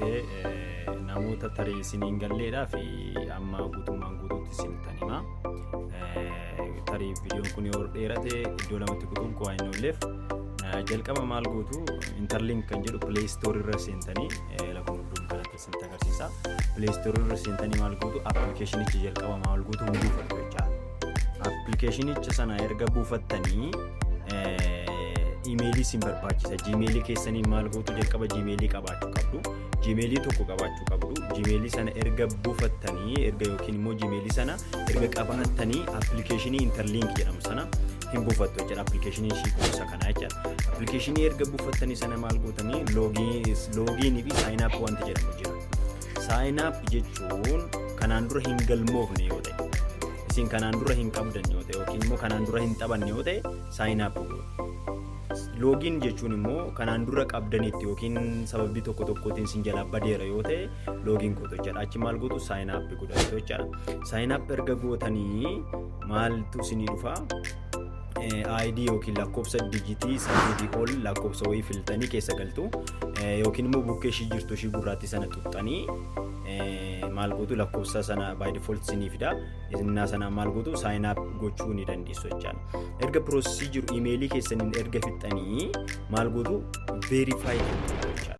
ta'e namoota tarii isiniin galleedhaa fi amma guutummaan guutuutti isinitti hima. Tarii viidiyoon kun yoo dheerate iddoo lamatti kutuun koo hin oolleef jalqaba maal gootu interlink kan jedhu play store irra seentanii lakkuma hundum kanatti isinitti agarsiisa. Play store irra seentanii maal gootu appilikeeshinichi jalqaba maal gootu hin buufattu jecha. Appilikeeshinicha sana erga buufattanii emailii sin barbaachisa. Gmail keessanii maal gootu jalqaba Gmail qabaachuu qabdu. Gmail tokko qabaachuu qabdu. Gmail sana erga buufattanii erga yookiin immoo Gmail sana erga qabattanii appilikeeshinii interlink jedhamu sana hin buufattu jechuudha. Appilikeeshinii ishii kuusa kana jechuudha. Appilikeeshinii erga buufattanii sana maal gootanii loogiin fi sign up wanti jedhamu jira. Sign up jechuun kanaan dura hin galmoofne yoo ta'e, isin kanaan dura hin qabdan yoo ta'e yookiin immoo kanaan dura hin taphanne yoo ta'e sign up godhu. Loogiin jechuun immoo kanaan dura qabdanitti yookiin sababii tokko tokkootiin sin jalaa badeera yoo ta'e loogiin gootu jechuudha. Achi maal gootu sign up godhatu jechuudha. Sign up erga gootanii maaltu isinii dhufa? ID yookiin lakkoofsa dijitii 8 ol lakkoofsa wayii filtanii keessa galtu yookiin immoo bukkee ishii jirtu ishii gurraattii sana tuqxanii maal gootu lakkoofsa sana by default isinii fida. Innaa sana maal gootu sign up gochuu ni dandeessu jechuudha. Erga processii jiru emailii keessaniin erga fixxanii maal gootu verify jechuudha.